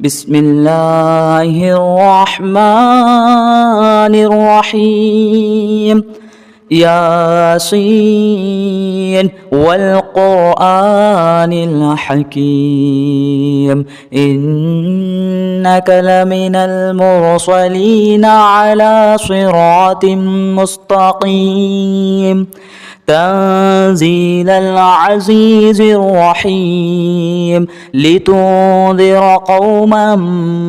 بسم الله الرحمن الرحيم. ياسين والقرآن الحكيم إنك لمن المرسلين على صراط مستقيم تنزيل العزيز الرحيم لتنذر قوما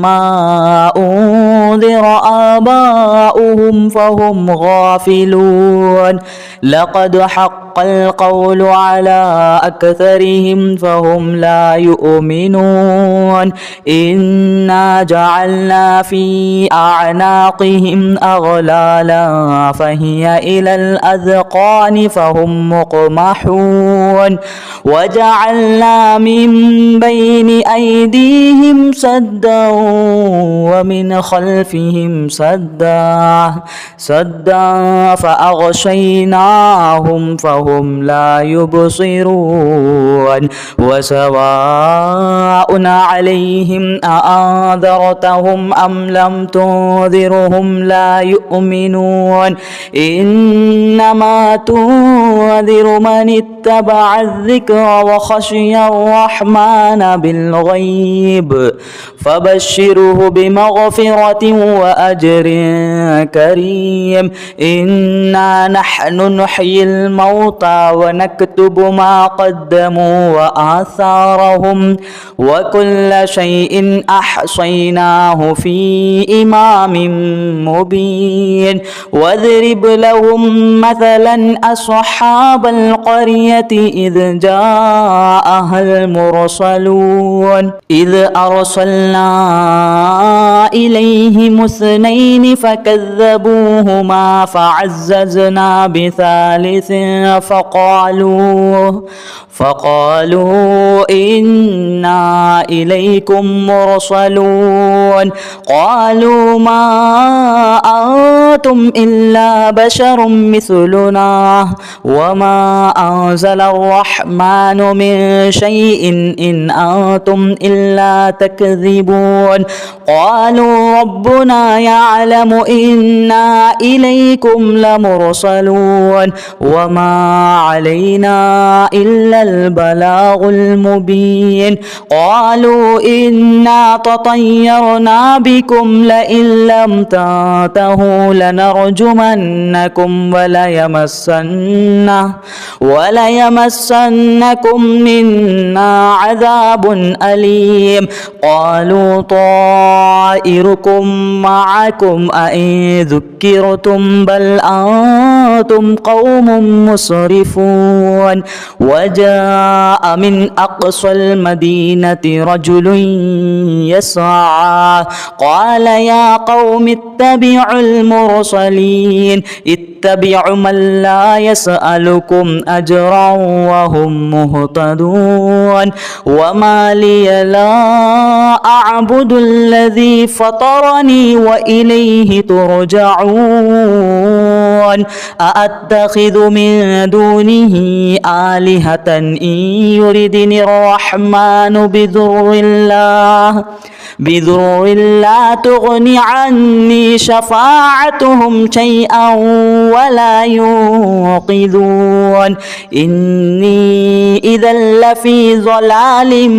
ما أنذر آباؤهم فهم غافلون لقد حق القول على أكثرهم فهم لا يؤمنون إنا جعلنا في أعناقهم أغلالا فهي إلى الأذقان فهم مقمحون وجعلنا من بين أيديهم سدا ومن خلفهم سدا فأغشيناهم فهم لا يبصرون وسواء عليهم أأنذرتهم أم لم تنذرهم لا يؤمنون إنما تنذر من اتبع الذكر وخشي الرحمن بالغيب فبشره بمغفرة وأجر كريم إنا نحن نحيي الموتى ونكتب ما قدموا وآثارهم وكل شيء أحصيناه في إمام مبين واضرب لهم مثلا أصحاب القرية إذ جاءها المرسلون إذ أرسلنا إليهم اثنين فكذبوهما فعززنا بثالث فقالوا إنا إليكم مرسلون قالوا ما أنتم إلا بشر مثلنا وما أنزل الرحمن من شيء إن أنتم إلا تكذبون قالوا ربنا يعلم إنا إليكم لمرسلون وما علينا إلا البلاغ المبين قالوا إنا تطيرنا بكم لئن لم تنتهوا لنرجمنكم وليمسنكم منا عذاب أليم قالوا طائركم معكم أئن ذكرتم بل أنتم قوم مسرفون وجاء من أقصى المدينة رجل يسعى قال يا قوم اتبعوا المرسلين اتبعوا من لا يسألكم أجرا وهم مهتدون وما لي لا أعبد الذي فطرني وإليه ترجعون أأتخذ من دونه آلهة إن يردني الرحمن بضر لا تغني عني شفاعتهم شيئا ولا ينقذون إني إذا لفي ضلال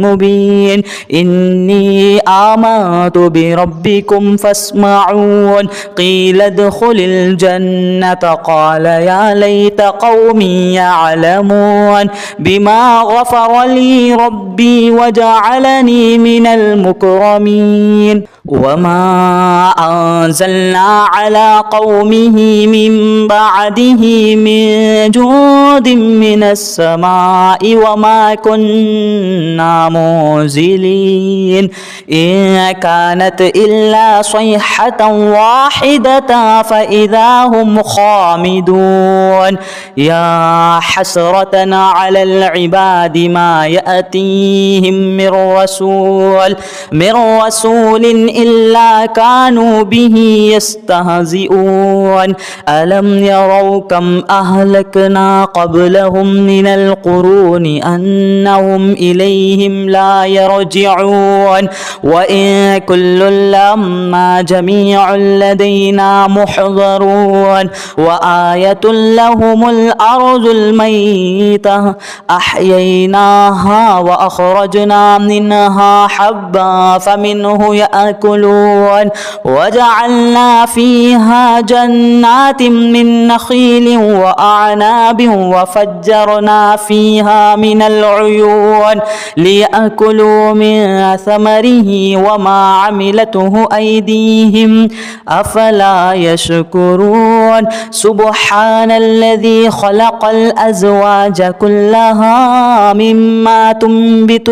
مبين إني آمنت بربكم فاسمعون قيل ادخل الجنة قال يا ليت قومي يعلمون بما غفر لي ربي وجعلني من المكرمين وما أنزلنا على قومه من بعده من جود من السماء وما كنا منزلين إن كانت إلا صيحة واحدة فإذا هم خامدون يا حسرة على العباد ما يأتيهم من رسول من رسول إلا كانوا به يستهزئون ألم يروا كم أهلكنا قبلهم من القرون أنهم إليهم لا يرجعون وإن كل لما جميع لدينا محضرون وآية لهم الأرض الميتة أحييناها وأخرجنا منها حبا فمنه يأكلون وجعلنا فيها جنات من نخيل وأعناب وفجرنا فيها من العيون ليأكلوا من ثمره وما عملته أيديهم أفلا يشكرون سبحان الذي خلق الأزواج كلها مما تنبت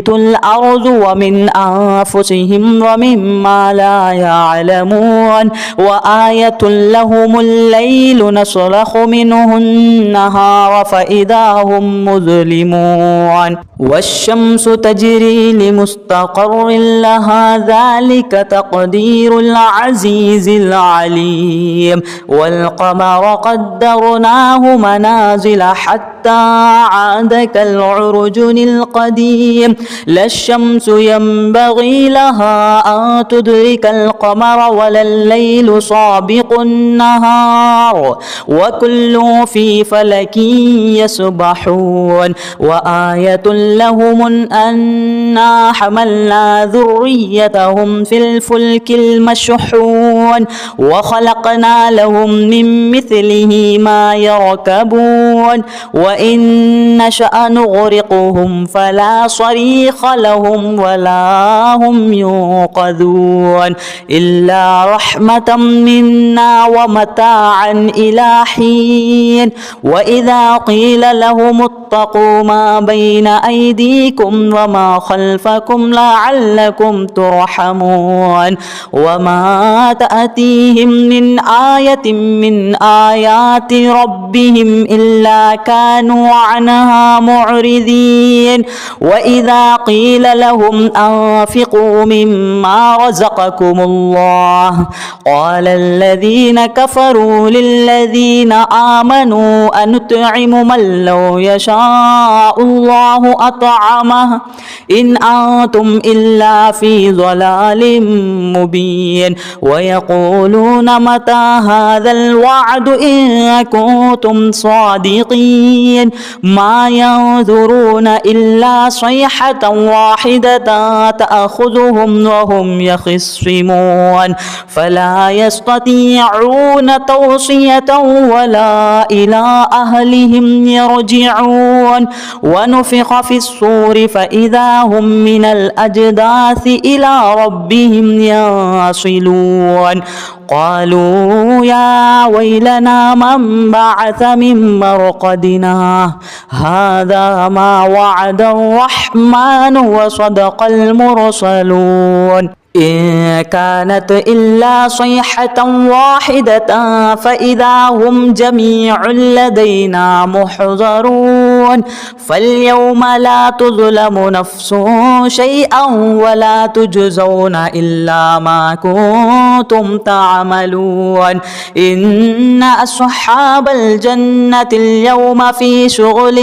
الأرض ومن أنفسهم ومما لا يعلمون وآية لهم الليل نسلخ منه النهار فإذا هم مظلمون والشمس تجري لمستقر لها ذلك تقدير العزيز العليم والقمر قدرناه منازل حتى عاد كالعرجن القديم لا الشمس ينبغي لها أن تدرك القمر ولا الليل سابق النهار وكل في فلك يسبحون وآية لهم أنا حملنا ذريتهم في الفلك المشحون وخلقنا لهم من مثله ما يركبون وإن نشأ نغرقهم فلا صريخ لهم ولا هم ينقذون إلا رحمة منا ومتاعا إلى حين وإذا قيل لهم اتقوا ما بين أيديكم وما خلفكم لعلكم ترحمون وما تأتيهم من آية من آيات ربهم إلا كانوا عنها معرضين وإذا قيل لهم أنفقوا مما رزقكم الله قال الذين كفروا للذين آمنوا أنطعم من لو يشاء الله أطعمه إن أنتم إلا في ضلال مبين ويقولون متى هذا الوعد إن كنتم صادقين ما ينظرون إلا صيحة واحدة تأخذهم وهم يخصمون فلا يستطيعون توصية ولا إلى أهلهم يرجعون ونفخ في الصور فإذا هم من الأجداث إلى ربهم ينصلون قالوا يا ويلنا من بعث من مرقدنا هذا ما وعد الرحمن وصدق المرسلون إن كانت إلا صيحة واحدة فإذا هم جميع لدينا محضرون فاليوم لا تظلم نفس شيئا ولا تجزون إلا ما كنتم تعملون إن أصحاب الجنة اليوم في شغل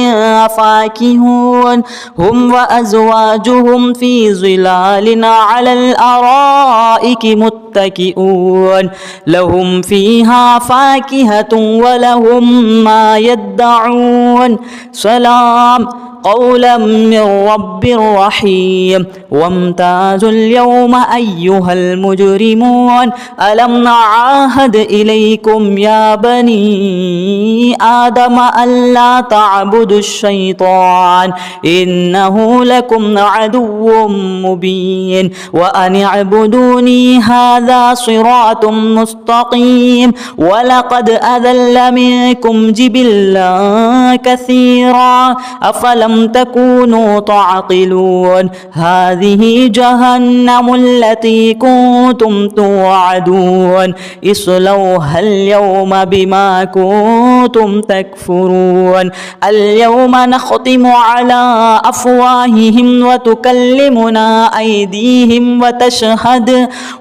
فاكهون هم وأزواجهم في ظلال على الأرائك متكئون لهم فيها فاكهة ولهم ما يدعون سلام قولا من رب رحيم وامتازوا اليوم أيها المجرمون ألم نعاهد إليكم يا بني آدم ألا تعبدوا الشيطان إنه لكم عدو مبين وأن اعبدوني هذا صراط مستقيم ولقد أذل منكم جبلا كثيرا أفلم أولم تكونوا تعقلون هذه جهنم التي كنتم توعدون اصلوها اليوم بما كنتم تكفرون اليوم نختم على أفواههم وتكلمنا أيديهم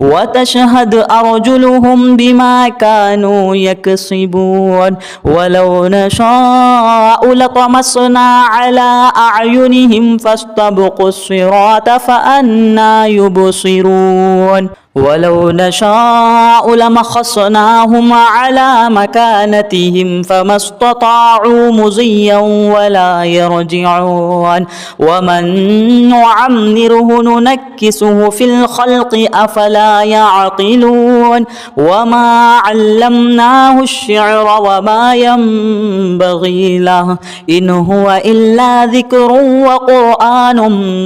وتشهد أرجلهم بما كانوا يكسبون ولو نشاء لطمسنا على أعينهم فاستبقوا الصراط فأنى يبصرون ولو نشاء لمخصناهم على مكانتهم فما استطاعوا مضيا ولا يرجعون ومن نعمره ننكسه في الخلق أفلا يعقلون وما علمناه الشعر وما ينبغي له إن هو إلا ذكر وقرآن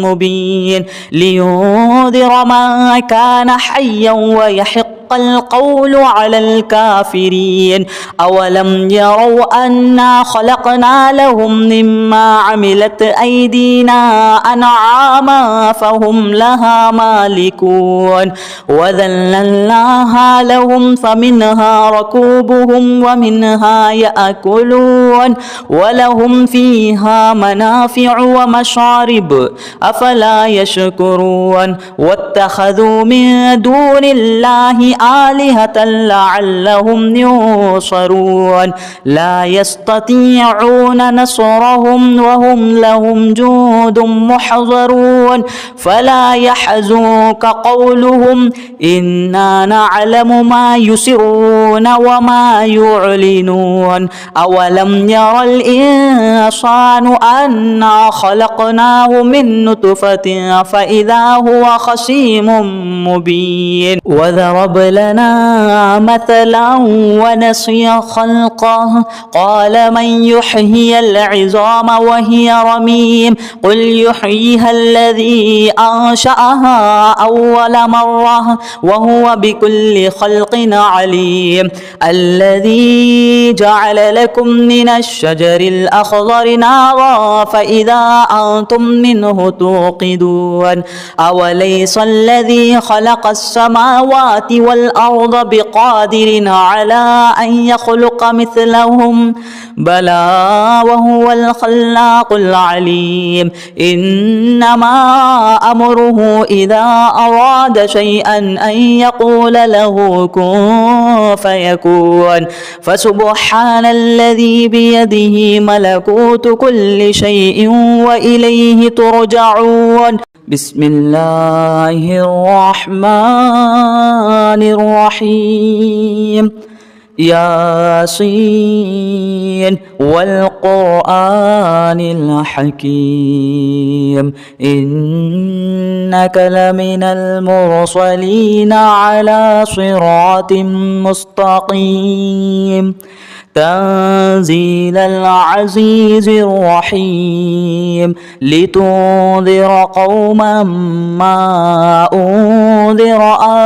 مبين لينذر من كان حيا ويحق القول على الكافرين أولم يروا أنا خلقنا لهم مما عملت أيدينا أنعاما فهم لها مالكون وذللناها لهم فمنها ركوبهم ومنها يأكلون ولهم فيها منافع ومشارب أفلا يشكرون واتخذوا من دون الله آلهة لعلهم ينصرون لا يستطيعون نصرهم وهم لهم جند محضرون فلا يحزنك قولهم إنا نعلم ما يسرون وما يعلنون أولم ير الإنسان أنا خلقناه من نطفة فإذا هو خصيم مبين وضرب لنا مثلا ونسي خلقه قال من يحيي العظام وهي رميم قل يحييها الذي أنشأها أول مرة وهو بكل خلق عليم الذي جعل لكم من الشجر الأخضر نارا فإذا أنتم منه توقدون أوليس الذي خلق السماوات والأرض بقادر على أن يخلق مثلهم بلى وهو الخلاق العليم إنما أمره إذا أراد شيئا أن يقول له كن فيكون فسبحان الذي بيده ملكوت كل شيء وإليه ترجعون بسم الله الرحمن الرحيم ياسين والقرآن الحكيم إنك لمن المرسلين على صراط مستقيم تنزيل العزيز الرحيم لتنذر قوما ما أنذر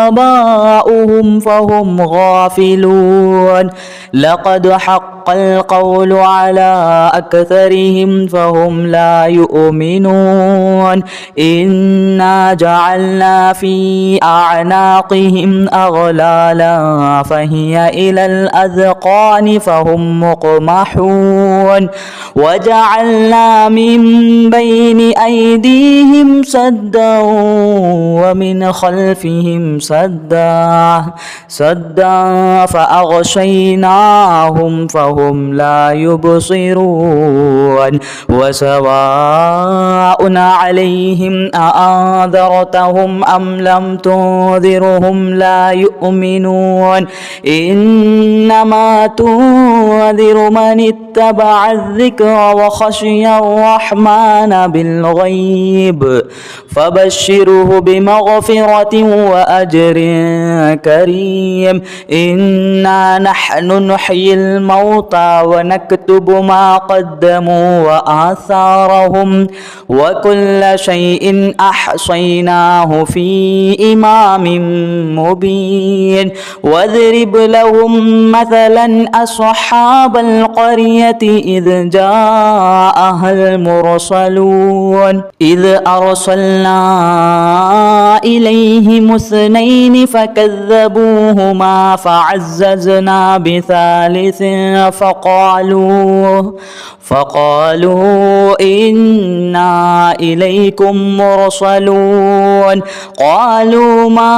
آباؤهم فهم غافلون لقد حق القول على أكثرهم فهم لا يؤمنون إنا جعلنا في أعناقهم أغلالا فهي إلى الأذقان فهم مقمحون وجعلنا من بين أيديهم سدا ومن خلفهم سدا فأغشيناهم فهم لا يبصرون وسواء عليهم أأنذرتهم أم لم تنذرهم لا يؤمنون إنما تنذر من اتبع الذكر وخشي الرحمن بالغيب فبشره بمغفرة وأجر كريم إنا نحن نحيي الموتى ونكتب ما قدموا وآثارهم وكل شيء أحصيناه في إمام مبين واضرب لهم مثلا أصحاب أصحاب القرية إذ جاءها المرسلون إذ أرسلنا إليهم اثنين فكذبوهما فعززنا بثالث فقالوا إنا إليكم مرسلون قالوا ما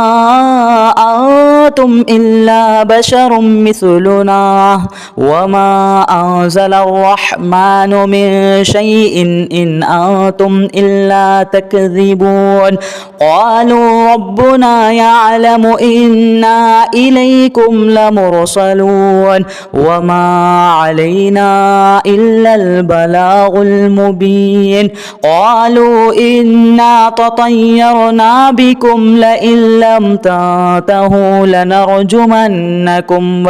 أنتم إلا بشر مثلنا وما أنزل الرحمن من شيء إن أنتم إلا تكذبون قالوا ربنا يعلم إنا إليكم لمرسلون وما علينا إلا البلاغ المبين قالوا إنا تطيرنا بكم لئن لم تنتهوا لنرجمنكم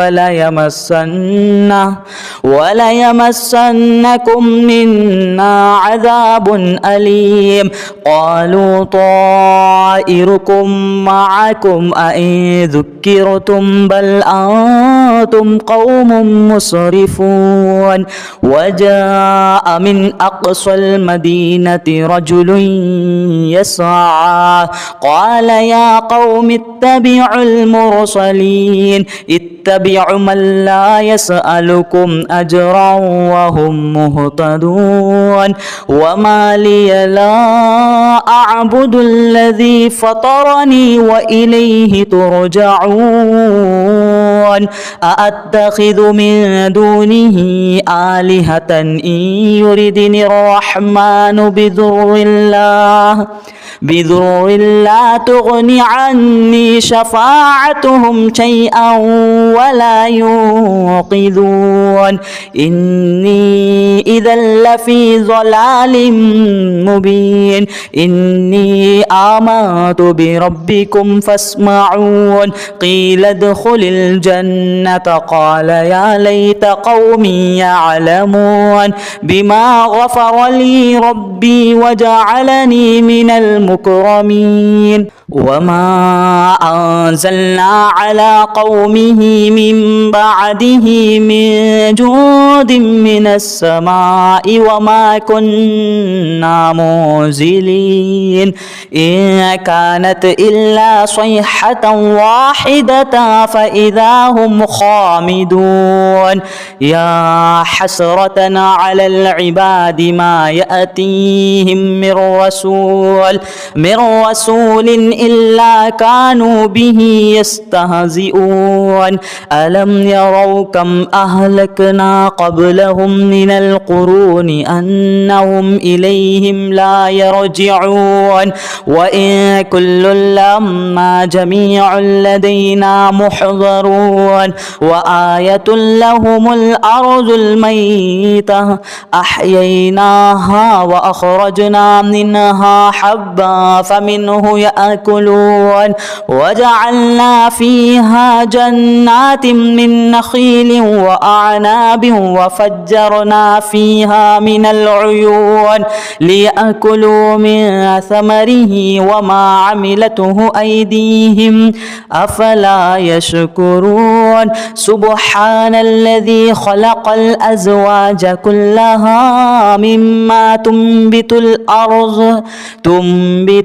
وليمسنكم منا عذاب أليم قالوا طائركم معكم أئن ذكرتم بل أنتم قوم مسرفون وجاء من أقصى المدينة رجل يسعى قال يا قوم اتبعوا المرسلين اتبعوا من لا يسألكم أجرا وهم مهتدون وما لي لا أعبد الذي فطرني وإليه ترجعون أأتخذ من دونه آلهة إن يردني الرحمن بضر لا تغني عني شفاعتهم شيئا ولا ينقذون إني إذا لفي ضلال مبين إني آمنت بربكم فاسمعون قيل ادخل الجنة قال يا ليت قومي يعلمون بما غفر لي ربي وجعلني من المكرمين وما أنزلنا على قومه من بعده من جود من السماء وما كنا منزلين إن كانت إلا صيحة واحدة فإذا هم خامدون يا حسرة على العباد ما يأتيهم من رسول إلا كانوا به يستهزئون ألم يروا كم أهلكنا قبلهم من القرون أنهم إليهم لا يرجعون وإن كل لما جميع لدينا محضرون وآية لهم الأرض الميتة أحييناها وأخرجنا منها حبا فمنه يأكلون وجعلنا فيها جنات من نخيل وأعناب وفجرنا فيها من العيون ليأكلوا من ثمره وما عملته أيديهم أفلا يشكرون سبحان الذي خلق الأزواج كلها مما تنبت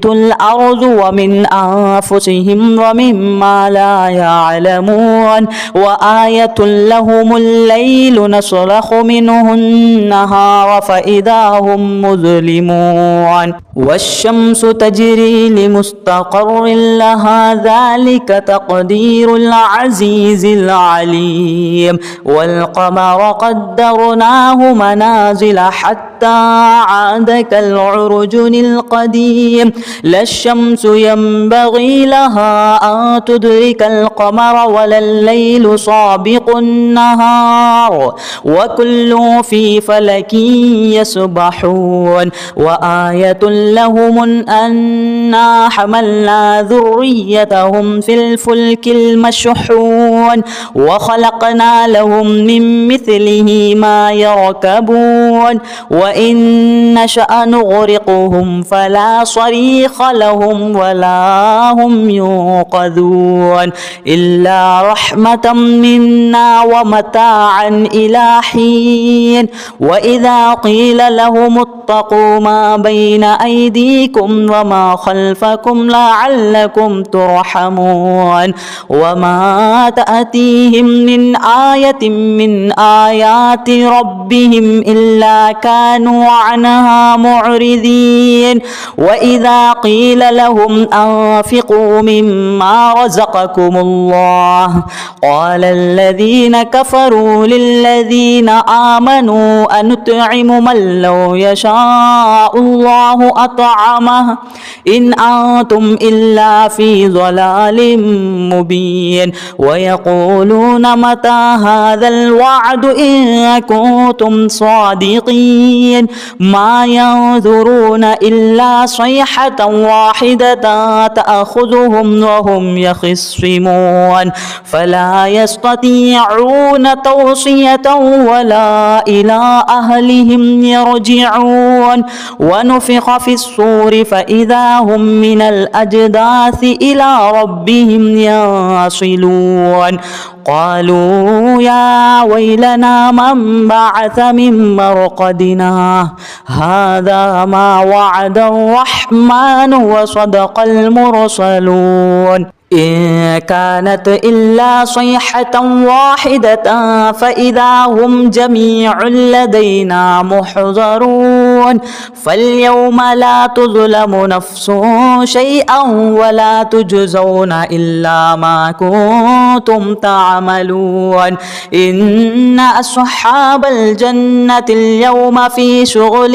الأرض ومن أنفسهم ومما لا يعلمون وآية لهم الليل نسلخ منه النهار فإذا هم مظلمون والشمس تجري لمستقر لها ذلك تقدير العزيز العليم والقمر قدرناه منازل حتى عاد كالعرجن القديم لا الشمس ينبغي لها أن تدرك القمر ولا الليل سابق النهار وكل في فلك يسبحون وآية لهم أنا حملنا ذريتهم في الفلك المشحون يعملون وخلقنا لهم من مثله ما يركبون وإن نشأ نغرقهم فلا صريخ لهم ولا هم ينقذون إلا رحمة منا ومتاعا إلى حين وإذا قيل لهم اتقوا ما بين أيديكم وما خلفكم لعلكم ترحمون وما تأتيهم من آية من آيات ربهم إلا كانوا عنها معرضين وإذا قيل لهم أنفقوا مما رزقكم الله قال الذين كفروا للذين آمنوا أنطعم من لو يشاء الله أطعمه إن أنتم إلا في ضلال مبين ويقولون متى هذا الوعد إن كنتم صادقين ما ينظرون إلا صيحة واحدة تأخذهم وهم يخصمون فلا يستطيعون توصية ولا إلى أهلهم يرجعون ونفخ في الصور فإذا هم من الأجداث إلى ربهم ينصلون قالوا يا ويلنا من بعث من مرقدنا هذا ما وعد الرحمن وصدق المرسلون إن كانت إلا صيحة واحدة فإذا هم جميع لدينا محضرون فاليوم لا تظلم نفس شيئا ولا تجزون إلا ما كنتم تعملون إن أصحاب الجنة اليوم في شغل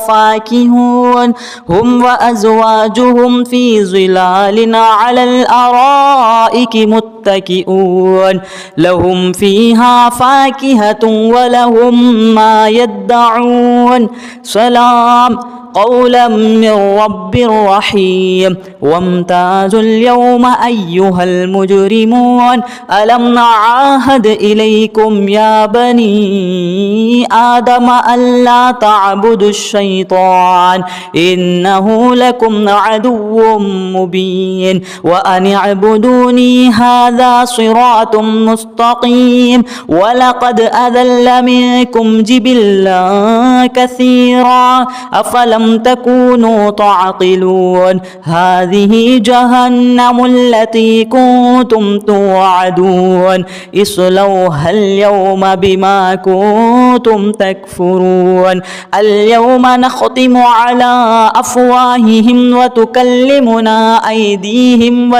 فاكهون هم وأزواجهم في ظلال على الأرائك متكئون لهم فيها فاكهة ولهم ما يدعون سلام قولا من رب رحيم وامتازوا اليوم أيها المجرمون ألم نعاهد إليكم يا بني آدم ألا تعبدوا الشيطان إنه لكم عدو مبين وأن اعبدوني هذا صراط مستقيم ولقد أذل منكم جبلا كثيرا أفلم تكونوا تعقلون هذه جهنم التي كنتم توعدون اصلوها اليوم بما كنتم تكفرون اليوم نختم على أفواههم وتكلمنا أيديهم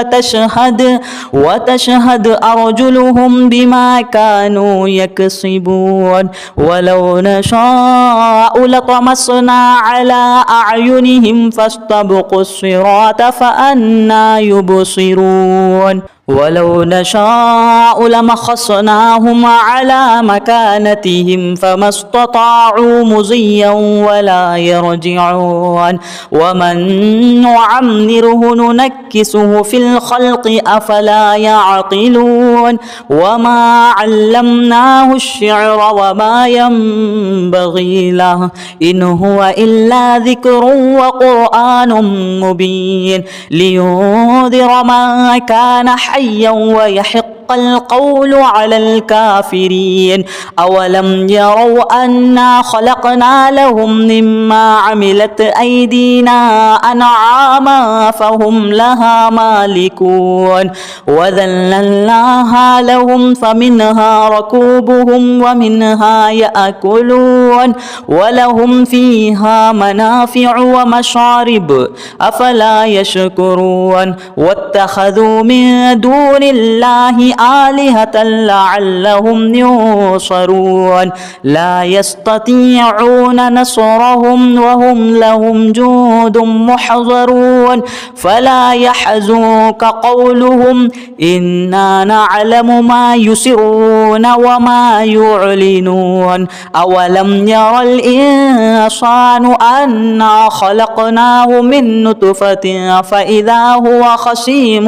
وتشهد أرجلهم بما كانوا يكسبون ولو نشاء لطمسنا على أعينهم فاستبقوا الصراط فأنى يبصرون ولو نشاء لمخصناهم على مكانتهم فما استطاعوا مضيا ولا يرجعون ومن نعمره ننكسه في الخلق أفلا يعقلون وما علمناه الشعر وما ينبغي له إن هو إلا ذكر وقرآن مبين لينذر من كان حيا ويحق القول على الكافرين أولم يروا أنا خلقنا لهم مما عملت أيدينا أنعاما فهم لها مالكون وذللناها لهم فمنها ركوبهم ومنها يأكلون ولهم فيها منافع ومشارب أفلا يشكرون واتخذوا من دون الله آلهة لعلهم ينصرون لا يستطيعون نصرهم وهم لهم جند محضرون فلا يحزنك قولهم إنا نعلم ما يسرون وما يعلنون أولم ير الإنسان أنا خلقناه من نطفة فإذا هو خصيم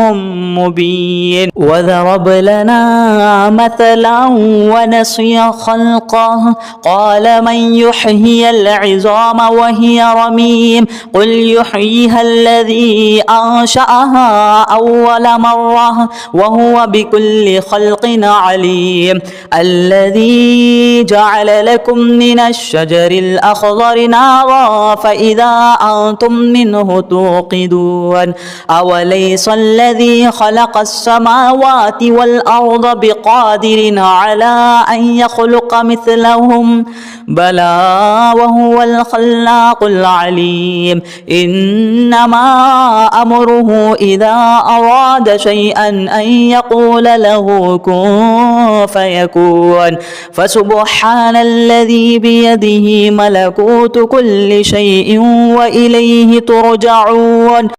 مبين وضربنا لنا مثلا ونسي خلقه قال من يحيي العظام وهي رميم قل يحييها الذي أنشأها أول مرة وهو بكل خلق عليم الذي جعل لكم من الشجر الأخضر نارا فإذا أنتم منه توقدون أوليس الذي خلق السماوات والأرض بقادر على أن يخلق مثلهم بلى وهو الخلاق العليم إنما أمره إذا أراد شيئا أن يقول له كن فيكون فسبحان الذي بيده ملكوت كل شيء وإليه ترجعون.